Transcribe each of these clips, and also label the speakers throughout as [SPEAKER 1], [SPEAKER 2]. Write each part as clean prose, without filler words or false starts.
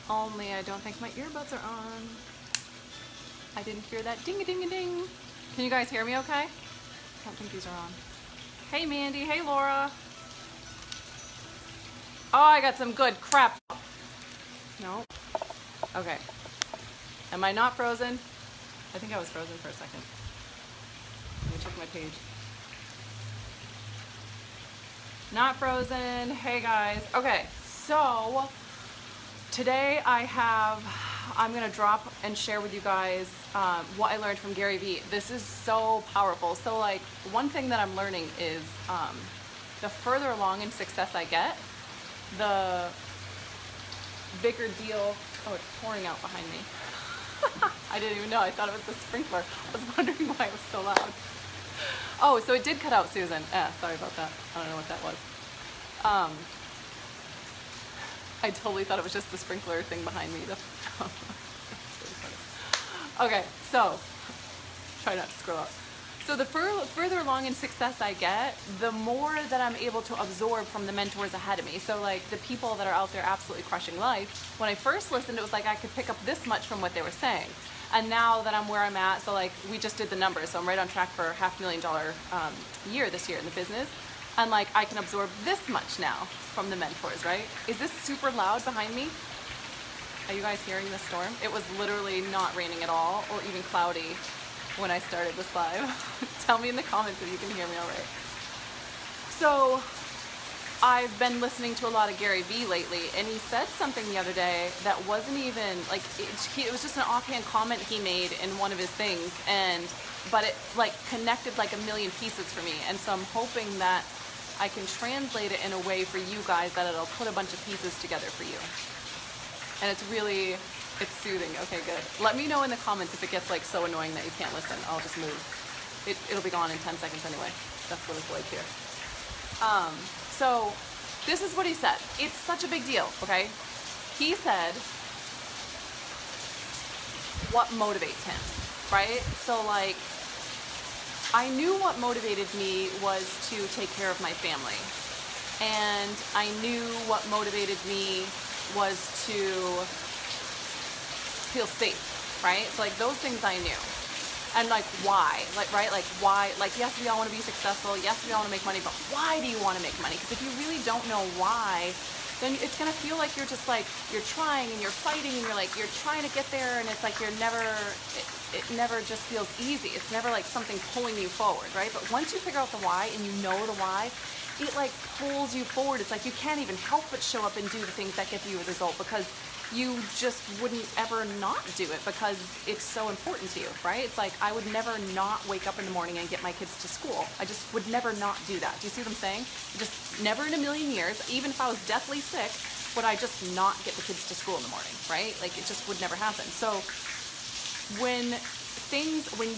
[SPEAKER 1] Only I don't think my earbuds are on. I didn't hear that ding-a-ding-a-ding. Can you guys hear me okay? I don't think these are on. Hey Mandy, hey Laura. Oh, I got some good crap. No. Okay. Am I not frozen? I think I was frozen for a second. Let me check my page. Not frozen. Hey guys. Okay, so today I'm gonna drop and share with you guys what I learned from Gary Vee. This is so powerful. So like one thing that I'm learning is the further along in success I get, the bigger deal. Oh, it's pouring out behind me. I didn't even know. I thought it was the sprinkler. I was wondering why it was so loud. Oh, so it did cut out, Susan. Sorry about that. I don't know what that was. I totally thought it was just the sprinkler thing behind me. That's really funny. Okay, so try not to scroll up. So the further along in success I get, the more that I'm able to absorb from the mentors ahead of me. So like the people that are out there absolutely crushing life, when I first listened, it was like I could pick up this much from what they were saying. And now that I'm where I'm at, so like we just did the numbers, so I'm right on track for $500,000 year this year in the business. And like I can absorb this much now from the mentors, right? Is this super loud behind me? Are you guys hearing the storm? It was literally not raining at all or even cloudy when I started this live. Tell me in the comments if you can hear me all right. So I've been listening to a lot of Gary Vee lately, and he said something the other day that wasn't even like it was just an offhand comment he made in one of his things, but it like connected like a million pieces for me. And so I'm hoping that I can translate it in a way for you guys that it'll put a bunch of pieces together for you. And it's soothing. Okay, good. Let me know in the comments if it gets like so annoying that you can't listen. I'll just move. It'll be gone in 10 seconds anyway. That's what it's like here. So this is what he said. It's such a big deal, okay? He said what motivates him, right? So like, I knew what motivated me was to take care of my family. And I knew what motivated me was to feel safe, right? So like those things I knew. And like why, like, right? Like why, like yes, we all want to be successful. Yes, we all want to make money, but why do you want to make money? Because if you really don't know why, then it's going to feel like you're just like, you're trying and you're fighting and you're trying to get there. And it's like it never just feels easy. It's never like something pulling you forward, right? But once you figure out the why and you know the why, it like pulls you forward. It's like you can't even help but show up and do the things that give you a result, because you just wouldn't ever not do it because it's so important to you, right? It's like I would never not wake up in the morning and get my kids to school. I just would never not do that. Do you see what I'm saying? Just never in a million years, even if I was deathly sick, would I just not get the kids to school in the morning, right? Like it just would never happen. So when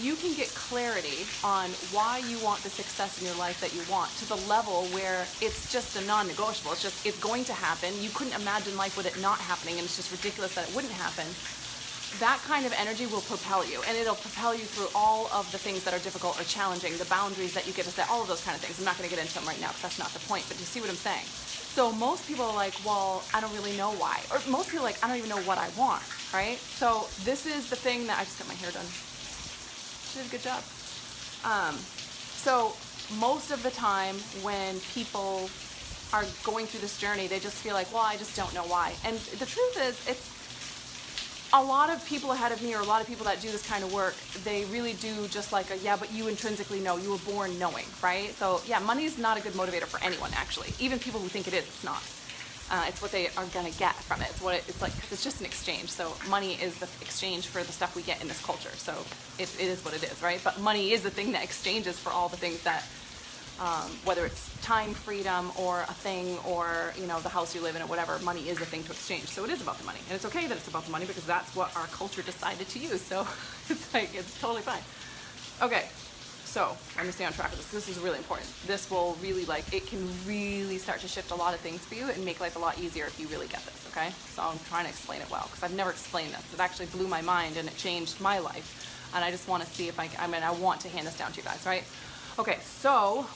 [SPEAKER 1] you can get clarity on why you want the success in your life that you want to the level where it's just a non-negotiable, it's going to happen. You couldn't imagine life with it not happening, and it's just ridiculous that it wouldn't happen. That kind of energy will propel you, and it'll propel you through all of the things that are difficult or challenging, the boundaries that you get to set, all of those kind of things. I'm not going to get into them right now because that's not the point, but you see what I'm saying? So most people are like, well, I don't really know why. Or most people are like, I don't even know what I want, right? So this is the thing that I just got my hair done. She did a good job. So most of the time when people are going through this journey, they just feel like, well, I just don't know why. And the truth is, it's a lot of people ahead of me, or a lot of people that do this kind of work, they really do just like yeah, but you intrinsically know, you were born knowing, right? So yeah, money is not a good motivator for anyone, actually. Even people who think it is, it's not. It's what they are going to get from it. It's like, because it's just an exchange. So money is the exchange for the stuff we get in this culture. So it is what it is, right? But money is the thing that exchanges for all the things that, whether it's time freedom or a thing, or the house you live in or whatever, money is a thing to exchange. So it is about the money, and it's okay that it's about the money because that's what our culture decided to use. So it's like, it's totally fine. Okay. So let me stay on track of this. This is really important. This will really it can really start to shift a lot of things for you and make life a lot easier if you really get this, okay? So I'm trying to explain it well because I've never explained this. It actually blew my mind and it changed my life. And I just want to see if I want to hand this down to you guys, right? Okay, so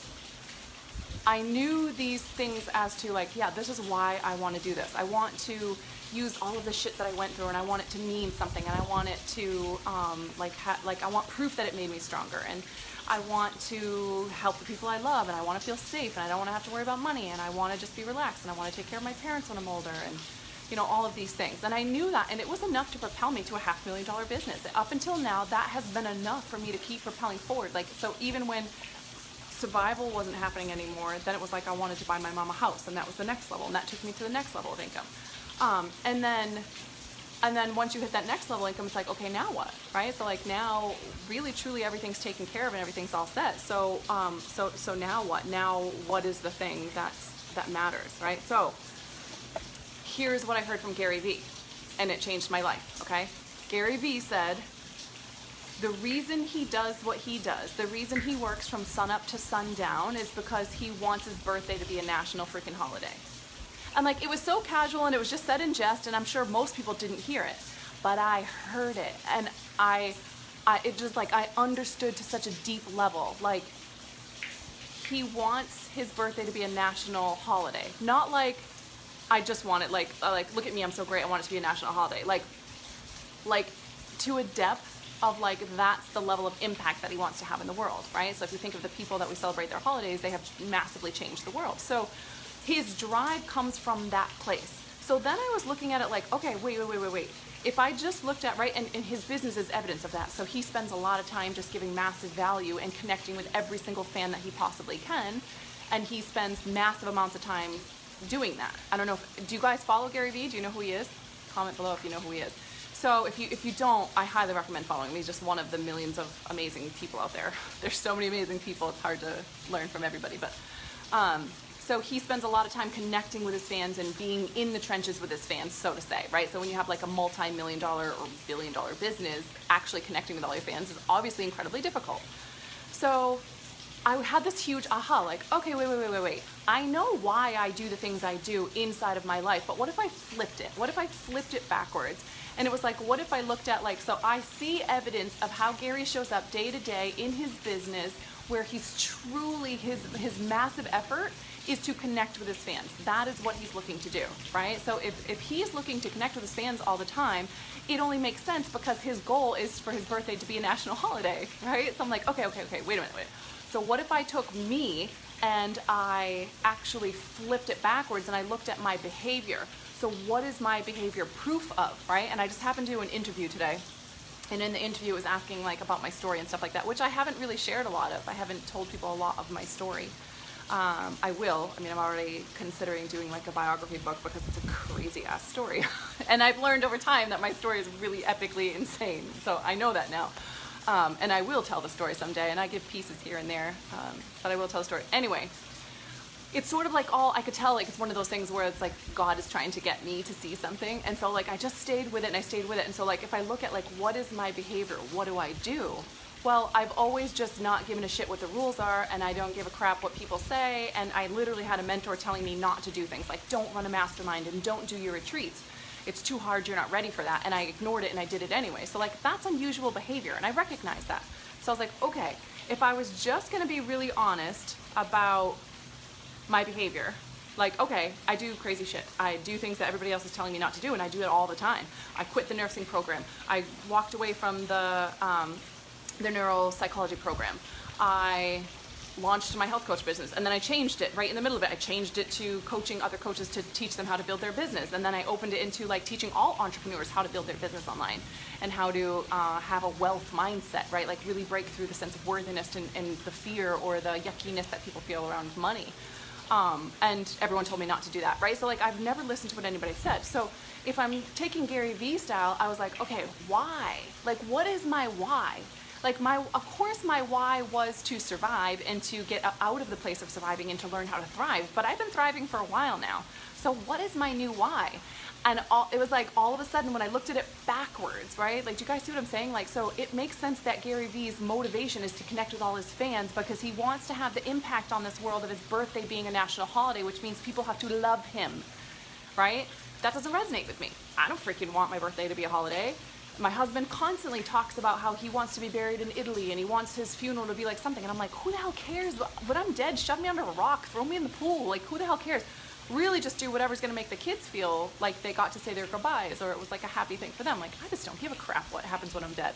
[SPEAKER 1] I knew these things as to like, yeah, this is why I want to do this. I want to use all of the shit that I went through, and I want it to mean something, and I want it to I want proof that it made me stronger, and I want to help the people I love, and I want to feel safe, and I don't want to have to worry about money, and I want to just be relaxed, and I want to take care of my parents when I'm older, and all of these things. And I knew that, and it was enough to propel me to a $500,000 business. Up until now, that has been enough for me to keep propelling forward. Like, so even when survival wasn't happening anymore, then it was like I wanted to buy my mom a house, and that was the next level, and that took me to the next level of income. And then once you hit that next level income, it's like, okay, now what, right? So like now, really, truly, everything's taken care of and everything's all set. So now what? Now what is the thing that matters, right? So here's what I heard from Gary Vee, and it changed my life, okay? Gary Vee said, the reason he does what he does, the reason he works from sunup to sundown is because he wants his birthday to be a national freaking holiday. And like, it was so casual, and it was just said in jest, and I'm sure most people didn't hear it, but I heard it, and it just like, I understood to such a deep level. Like, he wants his birthday to be a national holiday, not like, I just want it, like look at me, I'm so great, I want it to be a national holiday. Like to a depth of like, that's the level of impact that he wants to have in the world, right? So if you think of the people that we celebrate their holidays, they have massively changed the world. So his drive comes from that place. So then I was looking at it like, okay, wait. If I just looked at, right, and his business is evidence of that. So he spends a lot of time just giving massive value and connecting with every single fan that he possibly can. And he spends massive amounts of time doing that. I don't know do you guys follow Gary Vee? Do you know who he is? Comment below if you know who he is. So if you don't, I highly recommend following him. He's just one of the millions of amazing people out there. There's so many amazing people, it's hard to learn from everybody. But so he spends a lot of time connecting with his fans and being in the trenches with his fans, so to say, right? So when you have like a multi-million-dollar or billion-dollar business, actually connecting with all your fans is obviously incredibly difficult. So I had this huge aha, like, okay, wait. I know why I do the things I do inside of my life, but what if I flipped it? What if I flipped it backwards? And it was like, what if I looked at like, so I see evidence of how Gary shows up day to day in his business, where he's truly, his massive effort is to connect with his fans. That is what he's looking to do, right? So if he's looking to connect with his fans all the time, it only makes sense because his goal is for his birthday to be a national holiday, right? So I'm like, okay, wait a minute. So what if I took me and I actually flipped it backwards and I looked at my behavior? So what is my behavior proof of, right? And I just happened to do an interview today. And in the interview, it was asking like about my story and stuff like that, which I haven't really shared a lot of. I haven't told people a lot of my story. I will. I mean, I'm already considering doing like a biography book because it's a crazy ass story. And I've learned over time that my story is really epically insane. So I know that now. And I will tell the story someday, and I give pieces here and there, but I will tell the story. Anyway, it's sort of like I could tell like it's one of those things where it's like God is trying to get me to see something. And so like I just stayed with it and I stayed with it. And so like if I look at like what is my behavior, what do I do? Well, I've always just not given a shit what the rules are, and I don't give a crap what people say. And I literally had a mentor telling me not to do things like don't run a mastermind and don't do your retreats. It's too hard, you're not ready for that. And I ignored it and I did it anyway. So like that's unusual behavior, and I recognize that. So I was like, okay, if I was just gonna be really honest about my behavior, like, okay, I do crazy shit. I do things that everybody else is telling me not to do, and I do it all the time. I quit the nursing program. I walked away from the neuropsychology program. I launched my health coach business, and then I changed it right in the middle of it. I changed it to coaching other coaches to teach them how to build their business, and then I opened it into like teaching all entrepreneurs how to build their business online and how to have a wealth mindset, right? Like really break through the sense of worthiness and the fear or the yuckiness that people feel around money. And everyone told me not to do that, right? So like I've never listened to what anybody said. So if I'm taking Gary Vee style, I was like, okay, why? Like, what is my why? Like of course my why was to survive and to get out of the place of surviving and to learn how to thrive, but I've been thriving for a while now. So what is my new why? And it was like all of a sudden when I looked at it backwards, right? Like, do you guys see what I'm saying? Like, so it makes sense that Gary Vee's motivation is to connect with all his fans because he wants to have the impact on this world of his birthday being a national holiday, which means people have to love him, right? That doesn't resonate with me. I don't freaking want my birthday to be a holiday. My husband constantly talks about how he wants to be buried in Italy and he wants his funeral to be like something. And I'm like, who the hell cares? When I'm dead, shove me under a rock, throw me in the pool. Like, who the hell cares? Really just do whatever's going to make the kids feel like they got to say their goodbyes or it was like a happy thing for them. Like, I just don't give a crap what happens when I'm dead.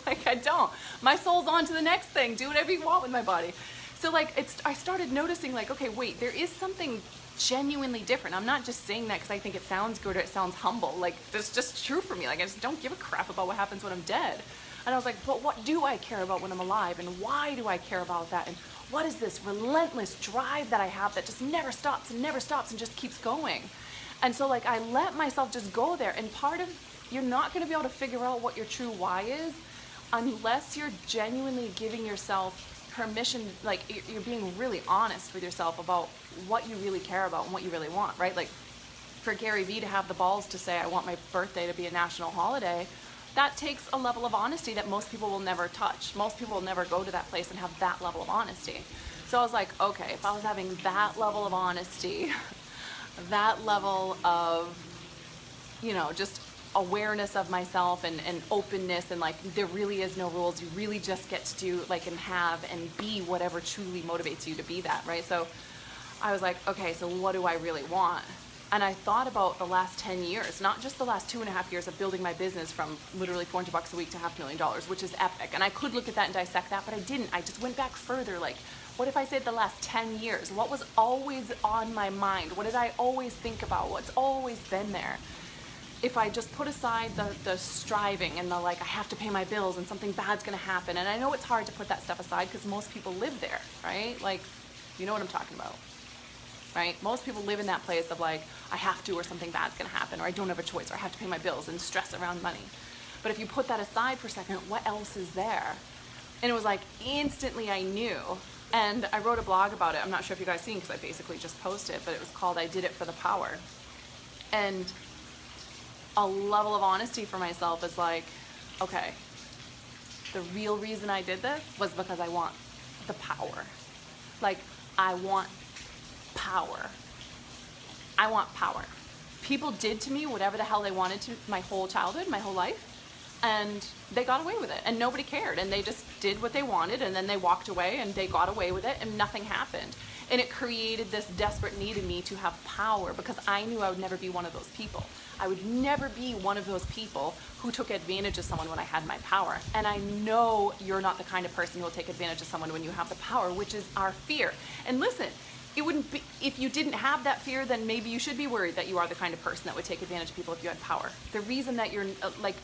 [SPEAKER 1] Like, I don't. My soul's on to the next thing. Do whatever you want with my body. So like, I started noticing like, okay, wait, there is something genuinely different. I'm not just saying that because I think it sounds good or it sounds humble. Like, that's just true for me. Like, I just don't give a crap about what happens when I'm dead. And I was like, but what do I care about when I'm alive? And why do I care about that? And what is this relentless drive that I have that just never stops and just keeps going? And so like, I let myself just go there. And part of, you're not going to be able to figure out what your true why is unless you're genuinely giving yourself permission, like you're being really honest with yourself about what you really care about and what you really want, right? Like for Gary Vee to have the balls to say, I want my birthday to be a national holiday, that takes a level of honesty that most people will never touch. Most people will never go to that place and have that level of honesty. So I was like, okay, if I was having that level of honesty, that level of, you know, just awareness of myself and openness and like there really is no rules, you really just get to do like and have and be whatever truly motivates you to be that, right? So I was like, okay, so what do I really want? And I thought about the last 10 years, not just the last 2.5 years of building my business from literally $400 a week to $500,000, which is epic. And I could look at that and dissect that, but I didn't. I just went back further. Like, what if I said the last 10 years? What was always on my mind? What did I always think about? What's always been there? If I just put aside the striving and the like, I have to pay my bills and something bad's gonna happen. And I know it's hard to put that stuff aside because most people live there, right? Like, you know what I'm talking about, right? Most people live in that place of like, I have to or something bad's gonna happen or I don't have a choice or I have to pay my bills and stress around money. But if you put that aside for a second, what else is there? And it was like instantly I knew. And I wrote a blog about it. I'm not sure if you guys seen because I basically just posted, but it was called I Did It for the Power. And a level of honesty for myself is like, okay, the real reason I did this was because I want the power. Like, I want power. I want power. People did to me whatever the hell they wanted to my whole childhood, my whole life, and they got away with it and nobody cared and they just did what they wanted and then they walked away and they got away with it and nothing happened. And it created this desperate need in me to have power because I knew I would never be one of those people. I would never be one of those people who took advantage of someone when I had my power. And I know you're not the kind of person who will take advantage of someone when you have the power, which is our fear. And listen, it wouldn't be, if you didn't have that fear, then maybe you should be worried that you are the kind of person that would take advantage of people if you had power. The reason that you're like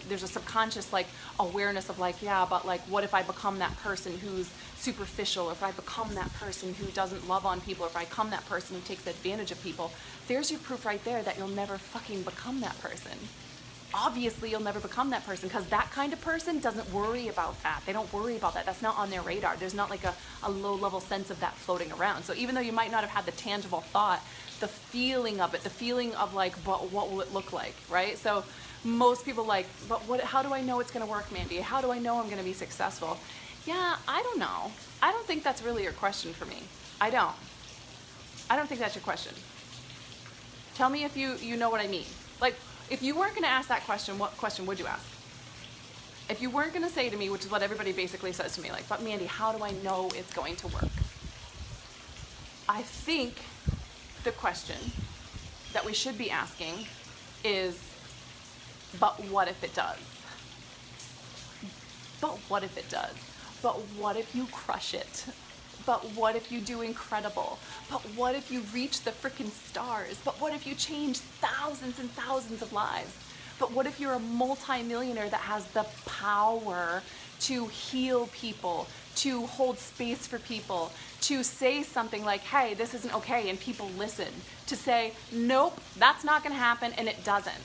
[SPEAKER 1] there's a subconscious like awareness of like, yeah, but like, what if I become that person who's superficial, or if I become that person who doesn't love on people, or if I become that person who takes advantage of people, there's your proof right there that you'll never fucking become that person. Obviously, you'll never become that person because that kind of person doesn't worry about that. They don't worry about that. That's not on their radar. There's not like a low-level sense of that floating around. So even though you might not have had the tangible thought, the feeling of it, the feeling of like, but what will it look like, right? So most people like, but what? How do I know it's going to work, Mandy? How do I know I'm going to be successful? Yeah, I don't know. I don't think that's really your question for me. I don't think that's your question. Tell me if you know what I mean. Like, if you weren't going to ask that question, what question would you ask? If you weren't going to say to me, which is what everybody basically says to me, like, but Mandy, how do I know it's going to work? I think the question that we should be asking is, but what if it does? But what if it does? But what if you crush it? But what if you do incredible? But what if you reach the freaking stars? But what if you change thousands and thousands of lives? But what if you're a multi-millionaire that has the power to heal people, to hold space for people, to say something like, hey, this isn't okay, and people listen, to say, nope, that's not gonna happen, and it doesn't,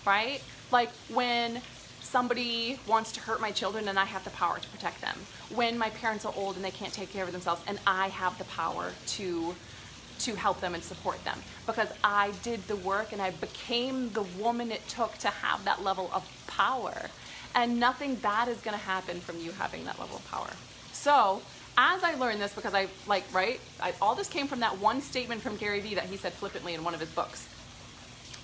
[SPEAKER 1] right? Like when somebody wants to hurt my children and I have the power to protect them. When my parents are old and they can't take care of themselves and I have the power to help them and support them because I did the work and I became the woman it took to have that level of power. And nothing bad is going to happen from you having that level of power. So as I learned this, because all this came from that one statement from Gary Vee that he said flippantly in one of his books.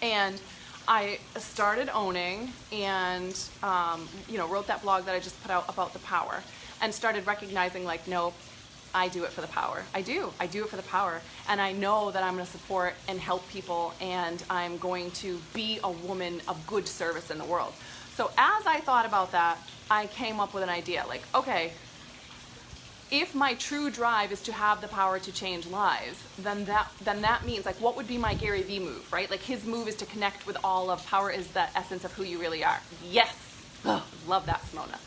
[SPEAKER 1] And I started owning and, wrote that blog that I just put out about the power, and started recognizing like, no, I do it for the power. I do it for the power. And I know that I'm going to support and help people, and I'm going to be a woman of good service in the world. So as I thought about that, I came up with an idea like, okay, if my true drive is to have the power to change lives, then that means like, what would be my Gary Vee move, right? Like his move is to connect with all of power is the essence of who you really are. Yes. Oh, love that, Simona.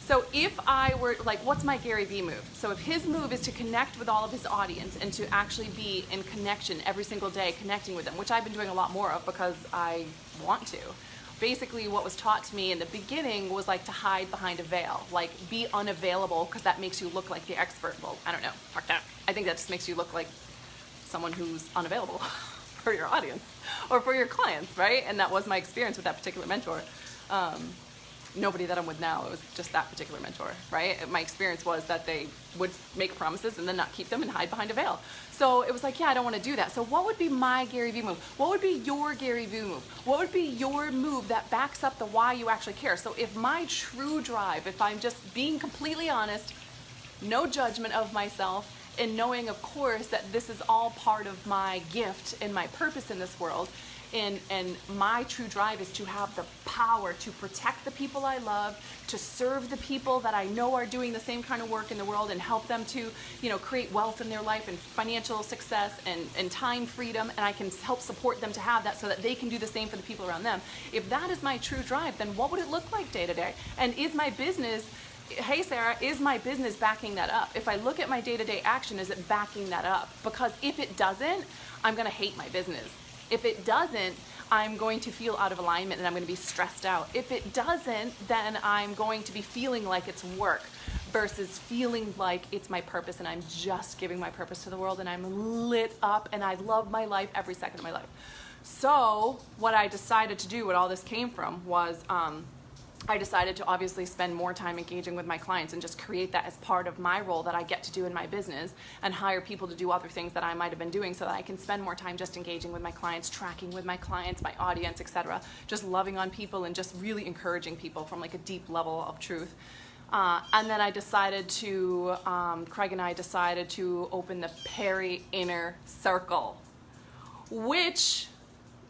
[SPEAKER 1] So if I were like, what's my Gary Vee move? So if his move is to connect with all of his audience and to actually be in connection every single day, connecting with them, which I've been doing a lot more of because I want to. Basically what was taught to me in the beginning was like to hide behind a veil, like be unavailable because that makes you look like the expert. Well, I don't know, fuck that. I think that just makes you look like someone who's unavailable for your audience or for your clients, right? And that was my experience with that particular mentor. Nobody that I'm with now, it was just that particular mentor, right? My experience was that they would make promises and then not keep them and hide behind a veil. So it was like, yeah, I don't want to do that. So what would be my Gary Vee move? What would be your Gary Vee move? What would be your move that backs up the why you actually care? So if my true drive, if I'm just being completely honest, no judgment of myself, and knowing, of course, that this is all part of my gift and my purpose in this world, and my true drive is to have the power to protect the people I love, to serve the people that I know are doing the same kind of work in the world, and help them to, create wealth in their life and financial success and time freedom, and I can help support them to have that so that they can do the same for the people around them. If that is my true drive, then what would it look like day to day? And is my business, hey Sarah, is my business backing that up? If I look at my day-to-day action, is it backing that up? Because if it doesn't, I'm gonna hate my business. If it doesn't, I'm going to feel out of alignment and I'm going to be stressed out. If it doesn't, then I'm going to be feeling like it's work versus feeling like it's my purpose and I'm just giving my purpose to the world and I'm lit up and I love my life every second of my life. So what I decided to do, what all this came from, was I decided to obviously spend more time engaging with my clients and just create that as part of my role that I get to do in my business, and hire people to do other things that I might have been doing so that I can spend more time just engaging with my clients, tracking with my clients, my audience, etc. Just loving on people and just really encouraging people from like a deep level of truth. And then I decided to, Craig and I decided to open the Perry Inner Circle, which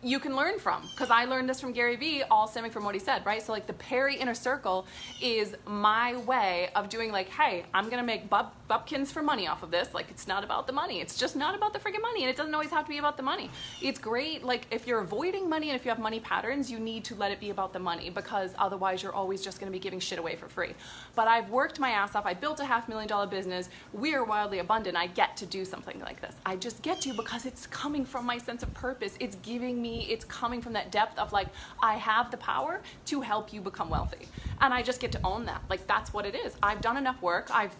[SPEAKER 1] you can learn from, because I learned this from Gary Vee, all stemming from what he said, right? So like the Perry Inner Circle is my way of doing like, hey, I'm gonna make bupkins for money off of this. Like, it's not about the money. It's just not about the freaking money, and it doesn't always have to be about the money. It's great, like if you're avoiding money and if you have money patterns, you need to let it be about the money, because otherwise you're always just gonna be giving shit away for free. But I've worked my ass off. I built a $500,000 business. We are wildly abundant. I get to do something like this. I just get to, because it's coming from my sense of purpose. It's giving me, it's coming from that depth of like, I have the power to help you become wealthy. And I just get to own that. Like, that's what it is. I've done enough work. I've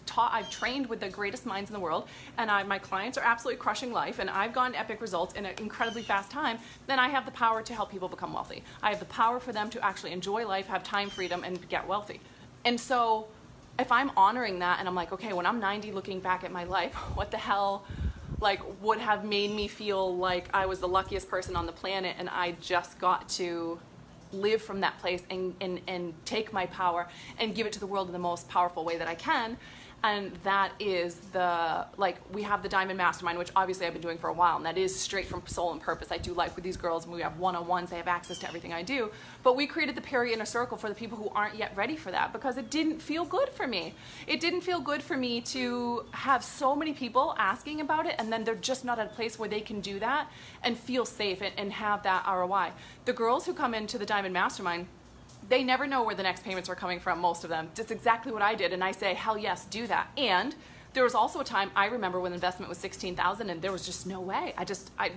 [SPEAKER 1] trained with the greatest minds in the world, and my clients are absolutely crushing life, and I've gotten epic results in an incredibly fast time. Then I have the power to help people become wealthy. I have the power for them to actually enjoy life, have time freedom, and get wealthy. And so if I'm honoring that and I'm like, okay, when I'm 90 looking back at my life, what the hell like would have made me feel like I was the luckiest person on the planet, and I just got to live from that place and take my power and give it to the world in the most powerful way that I can. And that is we have the Diamond Mastermind, which obviously I've been doing for a while, and that is straight from soul and purpose. I do life with these girls, and we have one-on-ones. They have access to everything I do. But we created the Perry Inner Circle for the people who aren't yet ready for that, because it didn't feel good for me. It didn't feel good for me to have so many people asking about it, and then they're just not at a place where they can do that and feel safe and have that ROI. The girls who come into the Diamond Mastermind, they never know where the next payments are coming from, most of them. Just exactly what I did, and I say, hell yes, do that. And there was also a time, I remember, when the investment was $16,000 and there was just no way.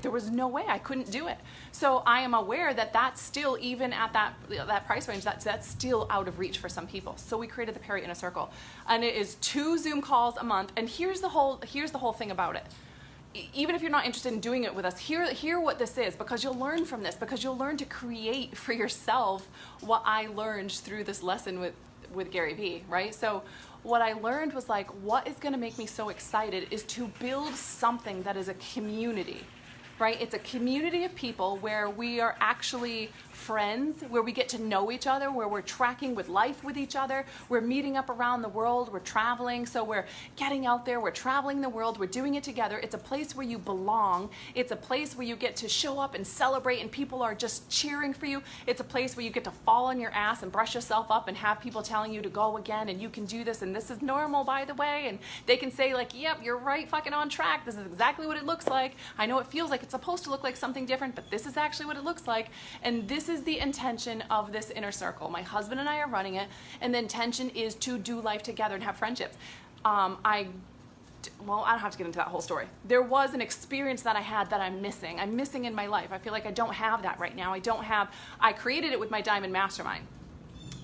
[SPEAKER 1] There was no way I couldn't do it. So I am aware that that's still, even at that price range, that's still out of reach for some people. So we created the Perry Inner Circle, and it is 2 Zoom calls a month. And here's the whole thing about it. Even if you're not interested in doing it with us, hear what this is, because you'll learn from this, because you'll learn to create for yourself what I learned through this lesson with Gary Vee, right? So what I learned was like, what is going to make me so excited is to build something that is a community, right? It's a community of people where we are actually friends, where we get to know each other, where we're tracking with life with each other, we're meeting up around the world, we're traveling, so we're getting out there, we're traveling the world, we're doing it together. It's a place where you belong. It's a place where you get to show up and celebrate and people are just cheering for you. It's a place where you get to fall on your ass and brush yourself up and have people telling you to go again and you can do this and this is normal, by the way, and they can say like, yep, you're right, fucking on track. This is exactly what it looks like. I know it feels like it's supposed to look like something different, but this is actually what it looks like. And this is the intention of this inner circle. My husband and I are running it, and the intention is to do life together and have friendships. Well, I don't have to get into that whole story. There was an experience that I had that I'm missing. I'm missing in my life. I feel like I don't have that right now. I created it with my Diamond Mastermind.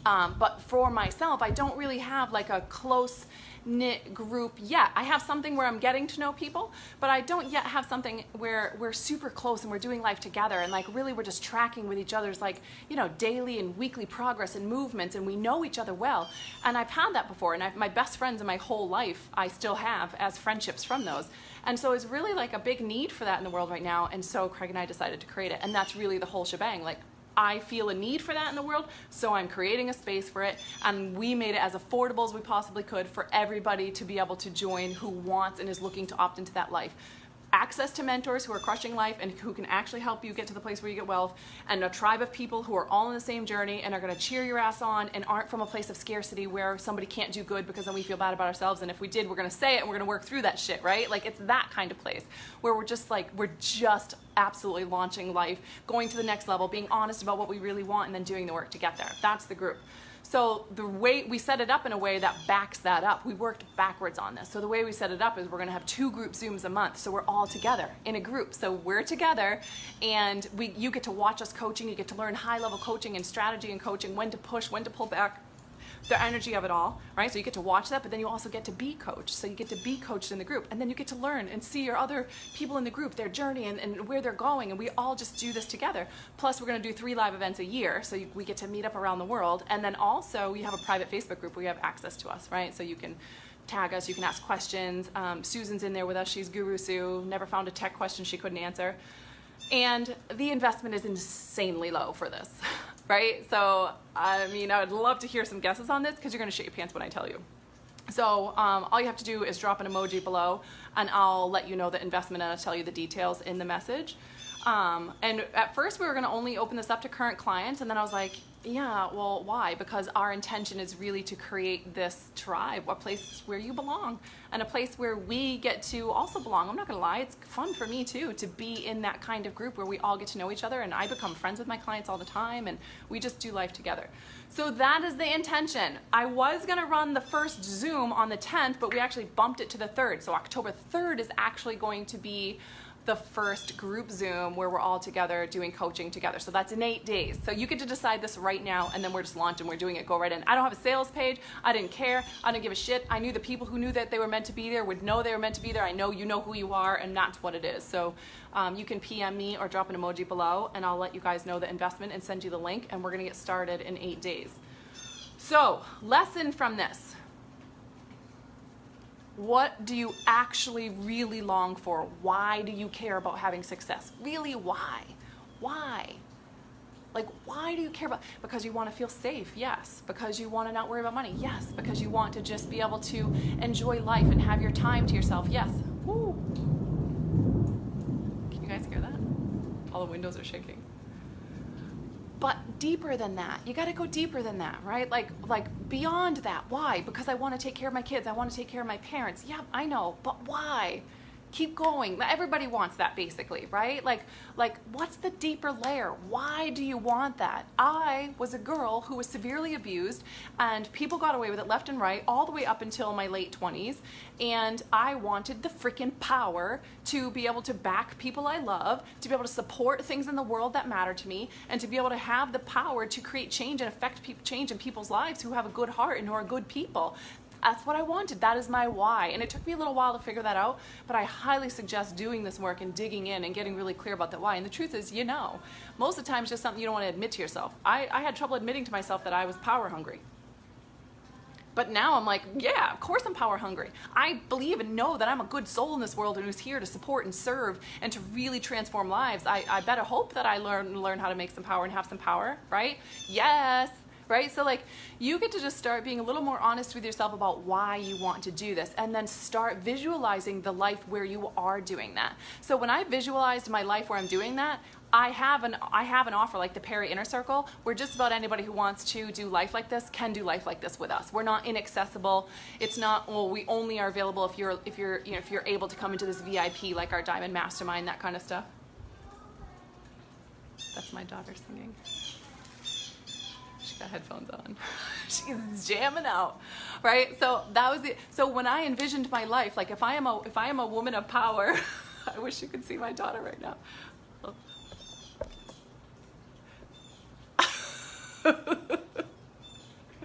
[SPEAKER 1] But for myself, I don't really have like a close knit group yet. I have something where I'm getting to know people, but I don't yet have something where we're super close and we're doing life together and like really we're just tracking with each other's like, you know, daily and weekly progress and movements, and we know each other well. And I've had that before, and my best friends in my whole life I still have as friendships from those. And so it's really like a big need for that in the world right now, and so Craig and I decided to create it, and that's really the whole shebang. Like, I feel a need for that in the world, so I'm creating a space for it, and we made it as affordable as we possibly could for everybody to be able to join who wants and is looking to opt into that life. Access to mentors who are crushing life and who can actually help you get to the place where you get wealth, and a tribe of people who are all in the same journey and are going to cheer your ass on and aren't from a place of scarcity where somebody can't do good because then we feel bad about ourselves, and if we did, we're going to say it and we're going to work through that shit, right? Like, it's that kind of place where we're just absolutely launching life, going to the next level, being honest about what we really want, and then doing the work to get there. That's the group. So the way we set it up in a way that backs that up, we worked backwards on this. So the way we set it up is we're going to have 2 group Zooms a month. So we're all together in a group. So we're together, and you get to watch us coaching. You get to learn high-level coaching and strategy and coaching, when to push, when to pull back, the energy of it all, right? So you get to watch that, but then you also get to be coached. So you get to be coached in the group, and then you get to learn and see your other people in the group, their journey and where they're going, and we all just do this together. Plus, we're going to do 3 live events a year, so we get to meet up around the world, and then also we have a private Facebook group where you have access to us, right? So you can tag us, you can ask questions. Susan's in there with us. She's Guru Sue. Never found a tech question she couldn't answer. And the investment is insanely low for this, right? So, I mean, I would love to hear some guesses on this, because you're going to shit your pants when I tell you. So all you have to do is drop an emoji below, and I'll let you know the investment, and I'll tell you the details in the message. And at first we were going to only open this up to current clients, and then I was like, yeah, well, why? Because our intention is really to create this tribe, a place where you belong, and a place where we get to also belong. I'm not gonna lie, it's fun for me too to be in that kind of group where we all get to know each other, and I become friends with my clients all the time, and we just do life together. So that is the intention. I was gonna run the first Zoom on the 10th, but we actually bumped it to the 3rd. So October 3rd is actually going to be the first group Zoom where we're all together doing coaching together. So that's in 8 days. So you get to decide this right now, and then we're just launching, we're doing it, go right in. I don't have a sales page. I didn't care. I didn't give a shit. I knew the people who knew that they were meant to be there would know they were meant to be there. I know you know who you are, and that's what it is. So you can PM me or drop an emoji below, and I'll let you guys know the investment and send you the link, and we're gonna get started in 8 days. So, lesson from this. What do you actually really long for? Why do you care about having success? Really, why? Why? Like, why do you care about? Because you want to feel safe, yes. Because you want to not worry about money, yes. Because you want to just be able to enjoy life and have your time to yourself, yes. Woo. Can you guys hear that? All the windows are shaking. But deeper than that, you got to go deeper than that, right? Like beyond that. Why? Because I want to take care of my kids. I want to take care of my parents. Yeah, I know, but why? Keep going. Everybody wants that, basically, right? Like what's the deeper layer? Why do you want that? I was a girl who was severely abused, and people got away with it left and right all the way up until my late 20s, and I wanted the freaking power to be able to back people I love, to be able to support things in the world that matter to me, and to be able to have the power to create change and affect change in people's lives who have a good heart and who are good people. That's what I wanted. That is my why. And it took me a little while to figure that out, but I highly suggest doing this work and digging in and getting really clear about that why. And the truth is, you know, most of the time it's just something you don't want to admit to yourself. I had trouble admitting to myself that I was power hungry. But now I'm like, yeah, of course I'm power hungry. I believe and know that I'm a good soul in this world and who's here to support and serve and to really transform lives. I better hope that I learn how to make some power and have some power, right? Yes, right? So like, you get to just start being a little more honest with yourself about why you want to do this, and then start visualizing the life where you are doing that. So when I visualized my life where I'm doing that, I have an offer like the Perry Inner Circle, where just about anybody who wants to do life like this can do life like this with us. We're not inaccessible. It's not, well, we only are available if you're able to come into this VIP, like our Diamond Mastermind, that kind of stuff. That's my daughter singing. She got headphones on. She's jamming out, right? So that was it. So when I envisioned my life, like if I am a woman of power, I wish you could see my daughter right now.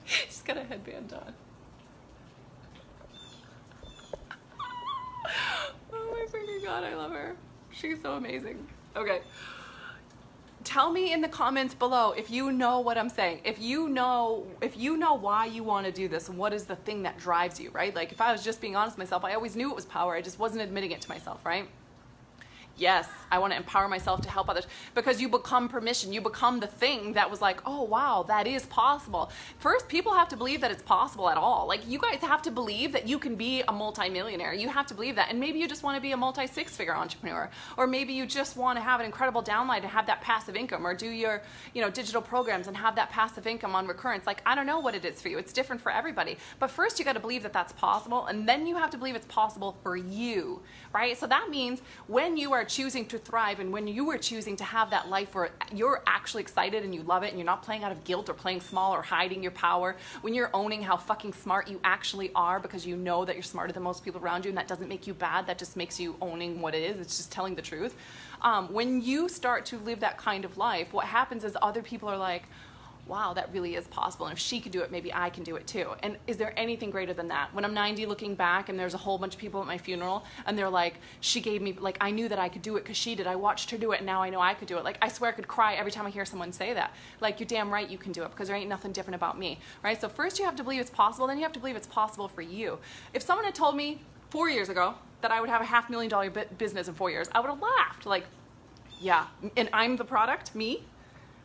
[SPEAKER 1] She's got a headband on. Oh my freaking God, I love her. She's so amazing. Okay. Tell me in the comments below if you know what I'm saying. If you know why you want to do this, and what is the thing that drives you, right? Like if I was just being honest with myself, I always knew it was power. I just wasn't admitting it to myself, right? Yes, I want to empower myself to help others, because you become permission. You become the thing that was like, oh, wow, that is possible. First, people have to believe that it's possible at all. Like, you guys have to believe that you can be a multimillionaire. You have to believe that. And maybe you just want to be a multi-six-figure entrepreneur. Or maybe you just want to have an incredible downline and have that passive income, or do your, digital programs and have that passive income on recurrence. Like, I don't know what it is for you. It's different for everybody. But first, you got to believe that that's possible. And then you have to believe it's possible for you, right? So that means when you are choosing to thrive, and when you are choosing to have that life where you're actually excited and you love it, and you're not playing out of guilt or playing small or hiding your power, when you're owning how fucking smart you actually are, because you know that you're smarter than most people around you, and that doesn't make you bad, that just makes you owning what it is. It's just telling the truth. When you start to live that kind of life, what happens is other people are like, wow, that really is possible. And if she could do it, maybe I can do it too. And is there anything greater than that? When I'm 90 looking back and there's a whole bunch of people at my funeral and they're like, she gave me, like, I knew that I could do it because she did. I watched her do it and now I know I could do it. Like, I swear I could cry every time I hear someone say that. Like, you're damn right you can do it, because there ain't nothing different about me, right? So first you have to believe it's possible, then you have to believe it's possible for you. If someone had told me 4 years ago that I would have a $500,000 business in 4 years, I would have laughed. Like, yeah, and I'm the product, me?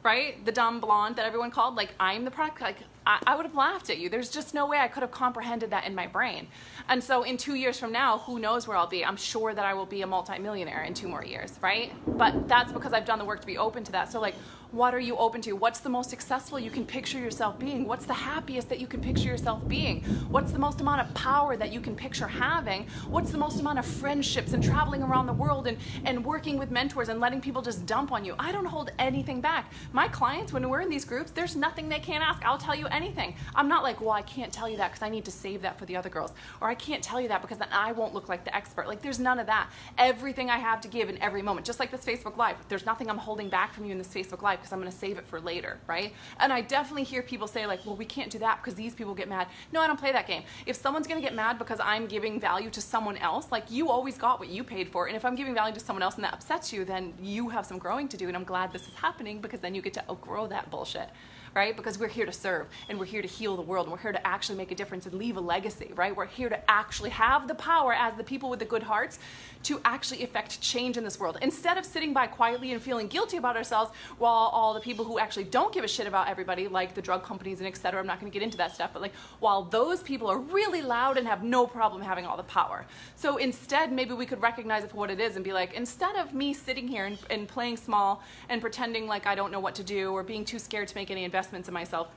[SPEAKER 1] Right? The dumb blonde that everyone called, like, I'm the product. Like, I would have laughed at you. There's just no way I could have comprehended that in my brain. And so in 2 years from now, who knows where I'll be? I'm sure that I will be a multimillionaire in 2 more years, right? But that's because I've done the work to be open to that. So like, what are you open to? What's the most successful you can picture yourself being? What's the happiest that you can picture yourself being? What's the most amount of power that you can picture having? What's the most amount of friendships and traveling around the world and working with mentors and letting people just dump on you? I don't hold anything back. My clients, when we're in these groups, there's nothing they can't ask. I'll tell you anything. I'm not like, well, I can't tell you that because I need to save that for the other girls. Or I can't tell you that because then I won't look like the expert. Like, there's none of that. Everything I have to give in every moment, just like this Facebook Live, there's nothing I'm holding back from you in this Facebook Live because I'm going to save it for later, right? And I definitely hear people say like, well, we can't do that because these people get mad. No, I don't play that game. If someone's going to get mad because I'm giving value to someone else, like, you always got what you paid for. And if I'm giving value to someone else and that upsets you, then you have some growing to do. And I'm glad this is happening, because then you get to outgrow that bullshit. Right? Because we're here to serve, and we're here to heal the world, and we're here to actually make a difference and leave a legacy, right? We're here to actually have the power as the people with the good hearts to actually effect change in this world. Instead of sitting by quietly and feeling guilty about ourselves while all the people who actually don't give a shit about everybody, like the drug companies and et cetera, I'm not going to get into that stuff, but like, while those people are really loud and have no problem having all the power. So instead, maybe we could recognize it for what it is and be like, instead of me sitting here and playing small and pretending like I don't know what to do or being too scared to make any investments in myself,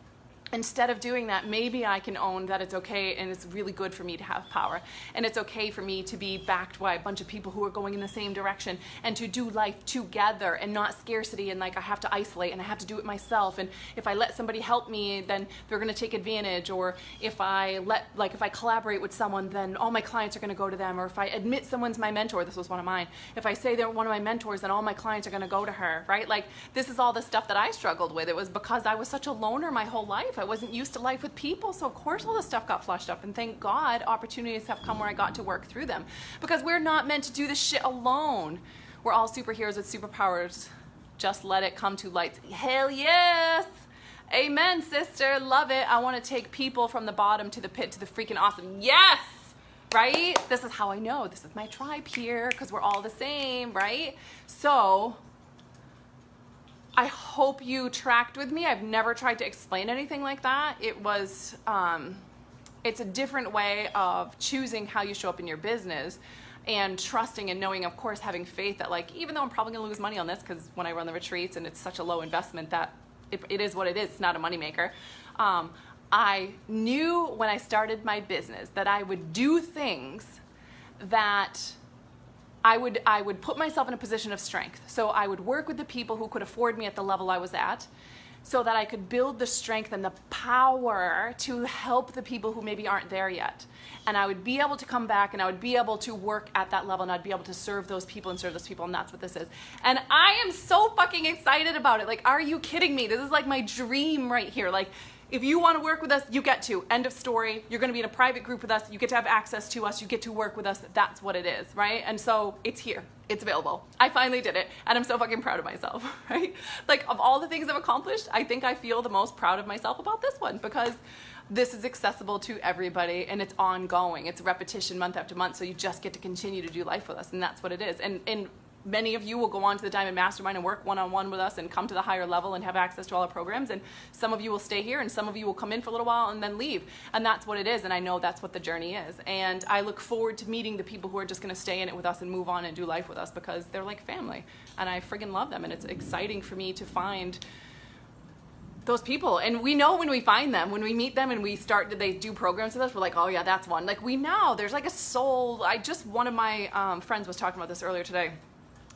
[SPEAKER 1] instead of doing that, maybe I can own that it's okay and it's really good for me to have power. And it's okay for me to be backed by a bunch of people who are going in the same direction and to do life together and not scarcity and like I have to isolate and I have to do it myself. And if I let somebody help me, then they're going to take advantage. Or if I collaborate with someone, then all my clients are going to go to them. Or if I admit someone's my mentor, this was one of mine. If I say they're one of my mentors, then all my clients are going to go to her, right? Like, this is all the stuff that I struggled with. It was because I was such a loner my whole life. I wasn't used to life with people, so of course all this stuff got flushed up, and thank God opportunities have come where I got to work through them, because we're not meant to do this shit alone. We're all superheroes with superpowers. Just let it come to light. Hell yes! Amen, sister. Love it. I want to take people from the bottom to the pit to the freaking awesome. Yes. Right? This is how I know. This is my tribe here because we're all the same, right? So I hope you tracked with me. I've never tried to explain anything like that. It was, it's a different way of choosing how you show up in your business and trusting and knowing, of course, having faith that like, even though I'm probably gonna lose money on this because when I run the retreats and it's such a low investment that it is what it is, it's not a moneymaker. I knew when I started my business that I would do things that I would put myself in a position of strength. So I would work with the people who could afford me at the level I was at so that I could build the strength and the power to help the people who maybe aren't there yet. And I would be able to come back and I would be able to work at that level and I'd be able to serve those people and that's what this is. And I am so fucking excited about it. Like, are you kidding me? This is like my dream right here. Like, if you want to work with us, you get to. End of story. You're going to be in a private group with us. You get to have access to us. You get to work with us. That's what it is, right? And so it's here. It's available. I finally did it, and I'm so fucking proud of myself, right? Like, of all the things I've accomplished, I think I feel the most proud of myself about this one because this is accessible to everybody, and it's ongoing. It's repetition month after month, so you just get to continue to do life with us, and that's what it is. And many of you will go on to the Diamond Mastermind and work one-on-one with us and come to the higher level and have access to all our programs. And some of you will stay here and some of you will come in for a little while and then leave. And that's what it is. And I know that's what the journey is. And I look forward to meeting the people who are just going to stay in it with us and move on and do life with us because they're like family. And I friggin' love them. And it's exciting for me to find those people. And we know when we find them, when we meet them and they do programs with us, we're like, oh yeah, that's one. Like, we know there's like a soul. One of my friends was talking about this earlier today.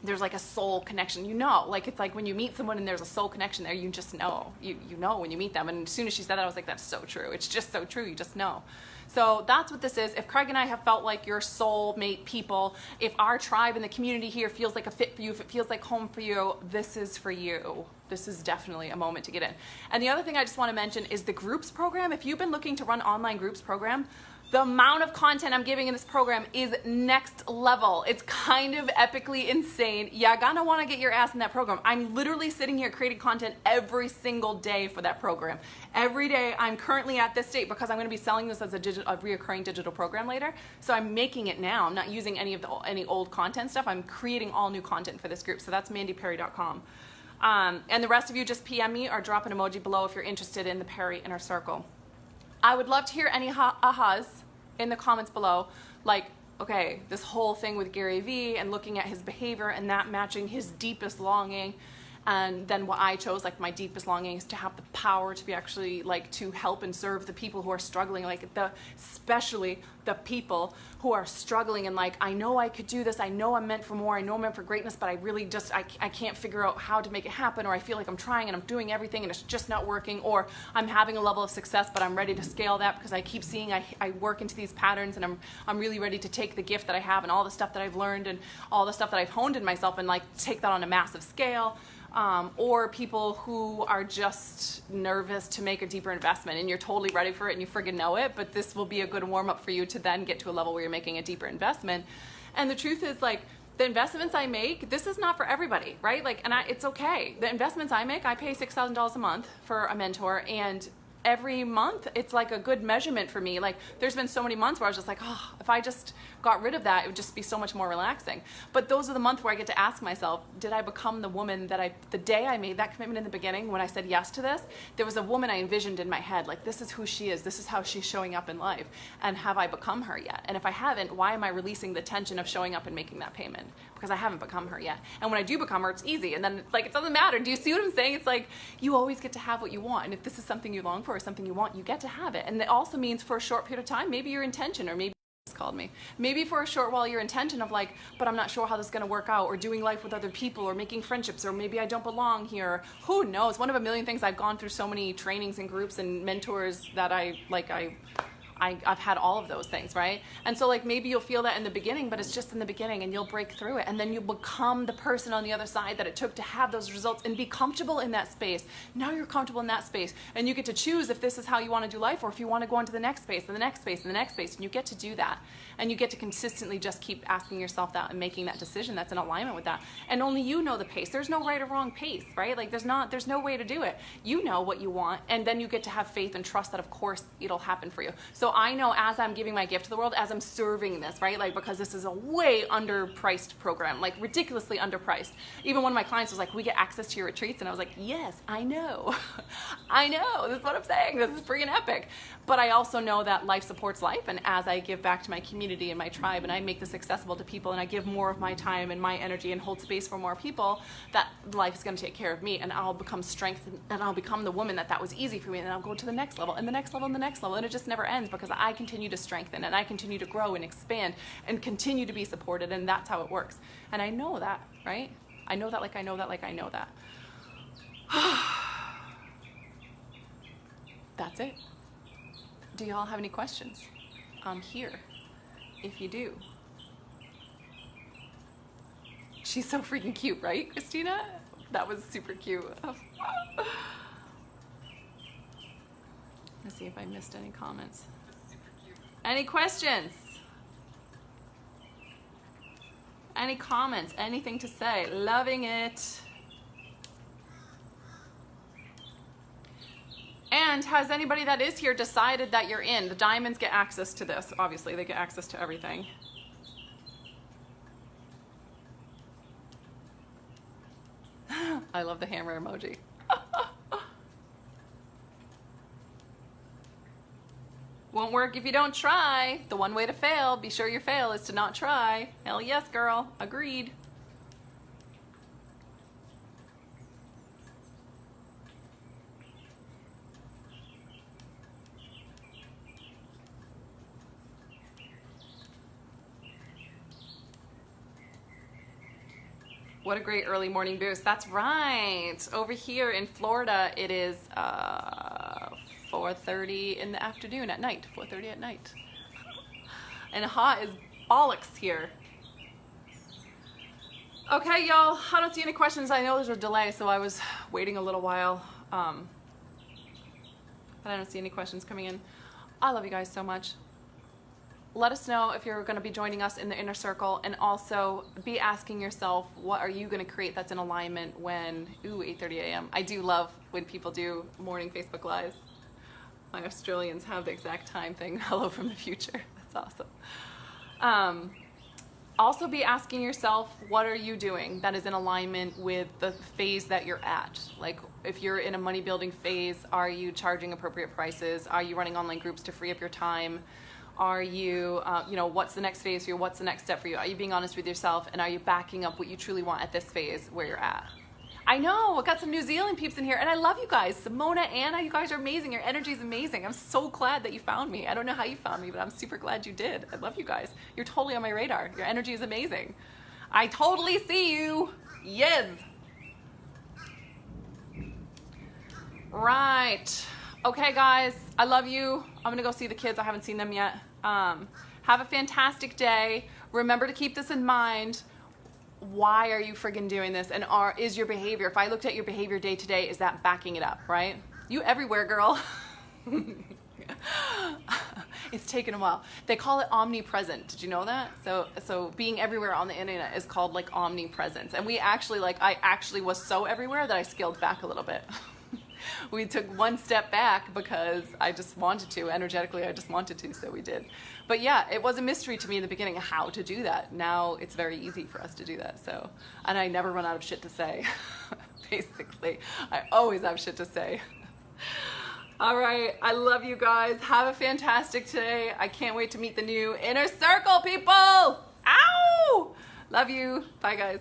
[SPEAKER 1] There's like a soul connection, like it's like when you meet someone and there's a soul connection there, you just know, you know when you meet them. And as soon as she said that, I was like, that's so true. It's just so true. You just know. So that's what this is. If Craig and I have felt like your soulmate people, if our tribe and the community here feels like a fit for you, if it feels like home for you, this is for you. This is definitely a moment to get in. And the other thing I just want to mention is the groups program. If you've been looking to run online groups program, the amount of content I'm giving in this program is next level. It's kind of epically insane. You're gonna wanna get your ass in that program. I'm literally sitting here creating content every single day for that program. Every day I'm currently at this state because I'm gonna be selling this as a reoccurring digital program later. So I'm making it now. I'm not using any old content stuff. I'm creating all new content for this group. So that's mandyperry.com. And the rest of you just PM me or drop an emoji below if you're interested in the Perry Inner Circle. I would love to hear any ahas in the comments below, like, okay, this whole thing with Gary Vee and looking at his behavior and that matching his deepest longing. And then what I chose, like my deepest longing is to have the power to be actually like to help and serve the people who are struggling, like especially the people who are struggling and like, I know I could do this. I know I'm meant for more. I know I'm meant for greatness, but I really just, I can't figure out how to make it happen. Or I feel like I'm trying and I'm doing everything and it's just not working. Or I'm having a level of success, but I'm ready to scale that because I keep seeing I work into these patterns and I'm really ready to take the gift that I have and all the stuff that I've learned and all the stuff that I've honed in myself and like take that on a massive scale. Or people who are just nervous to make a deeper investment and you're totally ready for it and you friggin' know it, but this will be a good warm up for you to then get to a level where you're making a deeper investment. And the truth is, like, the investments I make, this is not for everybody, right? Like, and it's okay. The investments I make, I pay $6,000 a month for a mentor, and every month it's like a good measurement for me. Like, there's been so many months where I was just like, oh, if I just got rid of that, it would just be so much more relaxing. But those are the months where I get to ask myself, did I become the woman that the day I made that commitment in the beginning, when I said yes to this, there was a woman I envisioned in my head, like, this is who she is, this is how she's showing up in life, and have I become her yet? And if I haven't, why am I releasing the tension of showing up and making that payment? Because I haven't become her yet. And when I do become her, it's easy, and then, like, it doesn't matter. Do you see what I'm saying? It's like, you always get to have what you want, and if this is something you long for or something you want, you get to have it. And it also means for a short period of time, maybe your intention, or maybe called me. Maybe for a short while your intention of like, but I'm not sure how this is going to work out, or doing life with other people, or making friendships, or maybe I don't belong here. Who knows? One of a million things. I've gone through so many trainings and groups and mentors that I I've had all of those things, right? And so like maybe you'll feel that in the beginning, but it's just in the beginning, and you'll break through it, and then you become the person on the other side that it took to have those results and be comfortable in that space. Now you're comfortable in that space, and you get to choose if this is how you want to do life, or if you want to go on to the next space and the next space and the next space, and you get to do that. And you get to consistently just keep asking yourself that and making that decision that's in alignment with that. And only you know the pace. There's no right or wrong pace, right? Like there's no way to do it. You know what you want, and then you get to have faith and trust that of course it'll happen for you. So I know as I'm giving my gift to the world, as I'm serving this, right? Like because this is a way underpriced program, like ridiculously underpriced. Even one of my clients was like, we get access to your retreats, and I was like, yes, I know. I know, this is what I'm saying. This is freaking epic. But I also know that life supports life, and as I give back to my community and my tribe, and I make this accessible to people, and I give more of my time and my energy and hold space for more people, that life is going to take care of me, and I'll become strength, and I'll become the woman that was easy for me, and then I'll go to the next level and the next level and the next level, and it just never ends because I continue to strengthen, and I continue to grow and expand and continue to be supported, and that's how it works. And I know that, right? I know that like I know that like I know that. That's it. Do y'all have any questions? I'm here if you do. She's so freaking cute, right, Christina? That was super cute. Let's see if I missed any comments. Any questions? Any comments? Anything to say? Loving it. And has anybody that is here decided that you're in? The diamonds get access to this. Obviously, they get access to everything. I love the hammer emoji. Won't work if you don't try. The one way to fail, be sure your fail is to not try. Hell yes, girl. Agreed. What a great early morning boost. That's right. Over here in Florida, it is 4:30 in the afternoon at night. 4:30 at night. And hot as bollocks here. Okay, y'all. I don't see any questions. I know there's a delay, so I was waiting a little while. But I don't see any questions coming in. I love you guys so much. Let us know if you're going to be joining us in the inner circle, and also be asking yourself, what are you going to create that's in alignment when, 8:30 a.m. I do love when people do morning Facebook Lives. My Australians have the exact time thing. Hello from the future. That's awesome. Also be asking yourself, what are you doing that is in alignment with the phase that you're at? Like if you're in a money building phase, are you charging appropriate prices? Are you running online groups to free up your time? Are you, what's the next phase for you? What's the next step for you? Are you being honest with yourself? And are you backing up what you truly want at this phase where you're at? I know, I've got some New Zealand peeps in here, and I love you guys. Simona, Anna, you guys are amazing. Your energy is amazing. I'm so glad that you found me. I don't know how you found me, but I'm super glad you did. I love you guys. You're totally on my radar. Your energy is amazing. I totally see you. Yes. Right. Okay, guys, I love you. I'm gonna go see the kids. I haven't seen them yet. Have a fantastic day. Remember to keep this in mind. Why are you friggin' doing this? And is your behavior, if I looked at your behavior day to day, is that backing it up, right? You everywhere, girl. It's taken a while. They call it omnipresent. Did you know that? So being everywhere on the internet is called like omnipresence. And we actually, I actually was so everywhere that I scaled back a little bit. We took one step back because I just wanted to. Energetically, I just wanted to, so we did. But yeah, it was a mystery to me in the beginning how to do that. Now it's very easy for us to do that. So, and I never run out of shit to say. Basically, I always have shit to say. All right, I love you guys. Have a fantastic day. I can't wait to meet the new inner circle people. Ow! Love you. Bye, guys.